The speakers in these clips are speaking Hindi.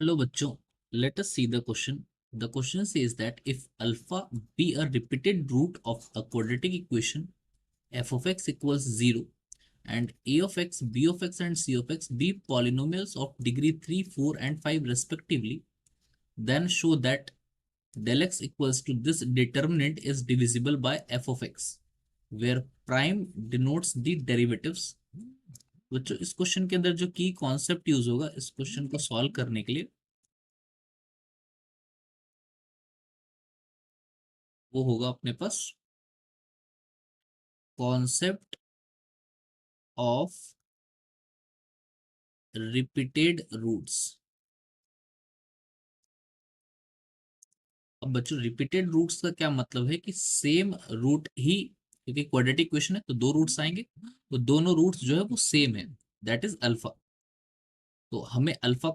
Hello bachcho, let us see the question. The question says that if alpha be a repeated root of a quadratic equation f of x equals 0 and a of x, b of x and c of x be polynomials of degree 3, 4 and 5 respectively, then show that del x equals to this determinant is divisible by f of x, where prime denotes the derivatives. बच्चों इस क्वेश्चन के अंदर जो की कॉन्सेप्ट यूज होगा इस क्वेश्चन को सॉल्व करने के लिए वो होगा अपने पास कॉन्सेप्ट ऑफ रिपीटेड रूट्स। अब बच्चों रिपीटेड रूट्स का क्या मतलब है कि सेम रूट ही, क्योंकि क्वाड्रेटिक इक्वेशन है तो दो रूट्स आएंगे तो दोनों रूट्स जो है वो सेम है, दैट इज अल्फा। तो हमें alpha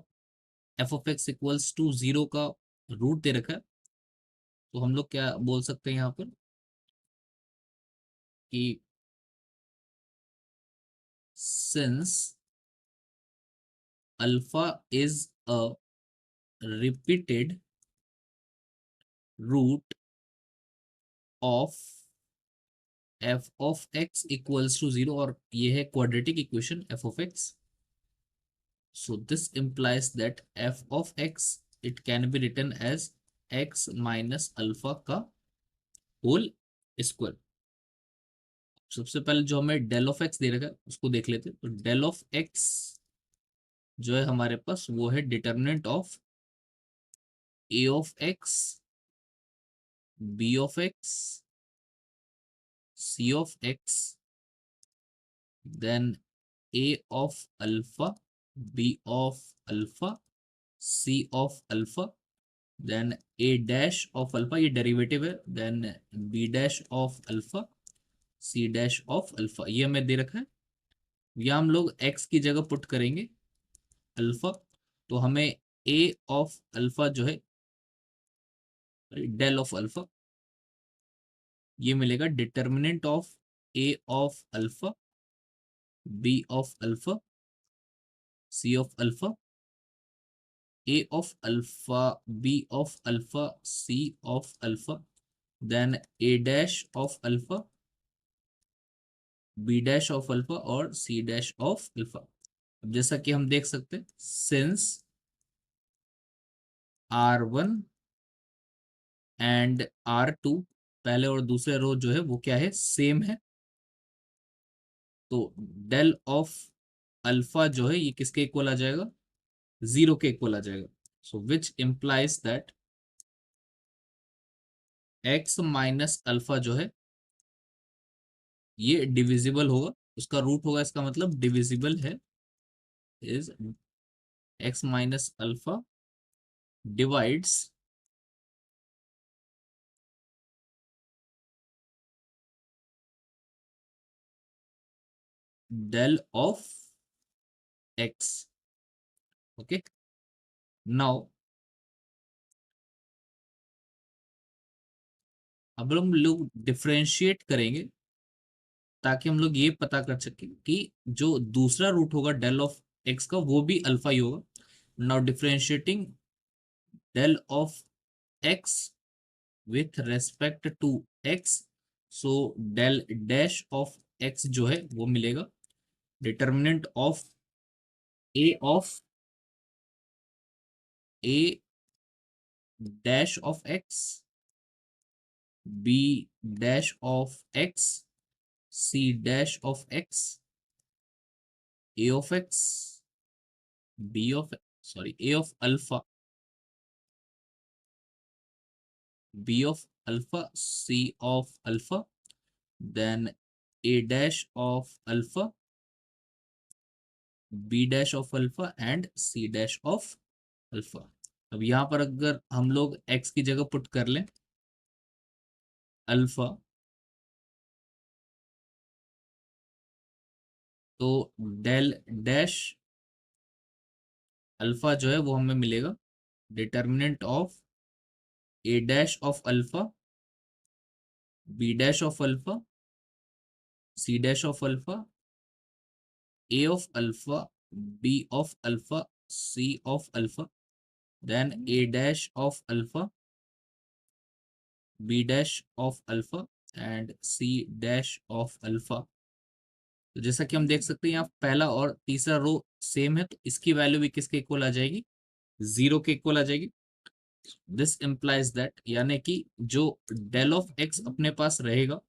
f of x equals to 0 का रूट दे रखा है, तो हम लोग क्या बोल सकते हैं यहाँ पर कि since alpha is a repeated root of f of x equals to 0, और ये है quadratic equation f of x, so this implies that f of x it can be written as x minus alpha का होल स्क्वायर। सबसे पहले जो हमें डेल ऑफ एक्स दे रखा है उसको देख लेते हैं। तो डेल ऑफ एक्स जो है हमारे पास वो है determinant of a of x, b of x, c of x, then a of alpha, b of alpha, c of alpha, then a dash of alpha, ये डेरिवेटिव है, then b dash of alpha, c dash of alpha, ये हमें दे रखा है। या हम लोग एक्स की जगह पुट करेंगे अल्फा, तो हमें ए ऑफ अल्फा जो है डेल ऑफ अल्फा ये मिलेगा determinant of a of alpha, b of alpha, c of alpha, a of alpha, b of alpha, c of alpha, then a dash of alpha, b dash of alpha और सी डैश ऑफ अल्फा। अब जैसा कि हम देख सकते हैं सिंस R1 एंड R2 पहले और दूसरे रो जो है वो क्या है सेम है, तो डेल ऑफ अल्फा जो है ये किसके इक्वल आ जाएगा 0 के इक्वल आ जाएगा। So which implies that x minus alpha जो है ये डिविजिबल होगा, उसका रूट होगा, इसका मतलब डिविजिबल है, is x minus alpha divides del of x। Okay, now अब हम लोग डिफरेंशिएट करेंगे ताकि हम लोग ये पता कर सके कि जो दूसरा रूट होगा डेल ऑफ एक्स का वो भी अल्फा ही होगा। Now differentiating del of x with respect to x, so del dash of x जो है वो मिलेगा determinant of of a dash of x, b dash of x, c dash of x, a of x, b of sorry a of alpha, b of alpha, c of alpha, then a dash of alpha, b dash of alpha and c dash of alpha। अब यहाँ पर अगर हम लोग x की जगह पुट कर लें अल्फा, तो डेल डैश अल्फा जो है वो हमें मिलेगा determinant of a dash of alpha, b dash of alpha, c dash of alpha, a of alpha, b of alpha, c of alpha, then a dash of alpha, b dash of alpha and c dash of alpha। तो जैसा कि हम देख सकते हैं यहाँ पहला और तीसरा रो सेम है, तो इसकी वैल्यू भी किसके इक्वल आ जाएगी, 0 के इक्वल आ जाएगी। दिस इंप्लाइज दैट, यानी कि जो डेल ऑफ एक्स अपने पास रहेगा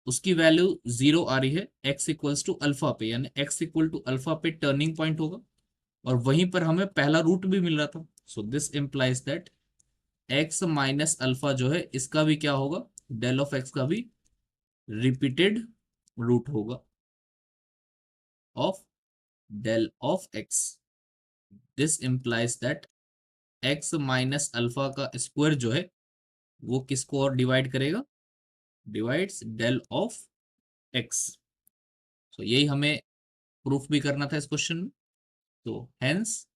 उसकी वैल्यू 0 आ रही है x इक्वल्स टू अल्फा पे, यानी x इक्वल टू अल्फा पे टर्निंग पॉइंट होगा और वहीं पर हमें पहला रूट भी मिल रहा था। So this implies that x minus alpha जो है इसका भी क्या होगा, डेल ऑफ x का भी रिपीटेड रूट होगा of del of x। This implies that x minus alpha का स्क्वायर जो है वो किसको और डिवाइड करेगा, divides del of x। So यही हमें प्रूफ भी करना था इस क्वेश्चन में। तो hence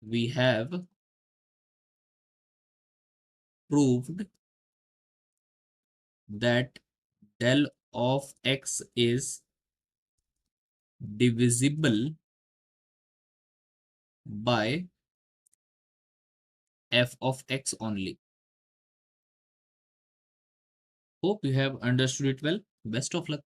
we have proved that del of x is divisible by f of x only. Hope you have understood it well. Best of luck.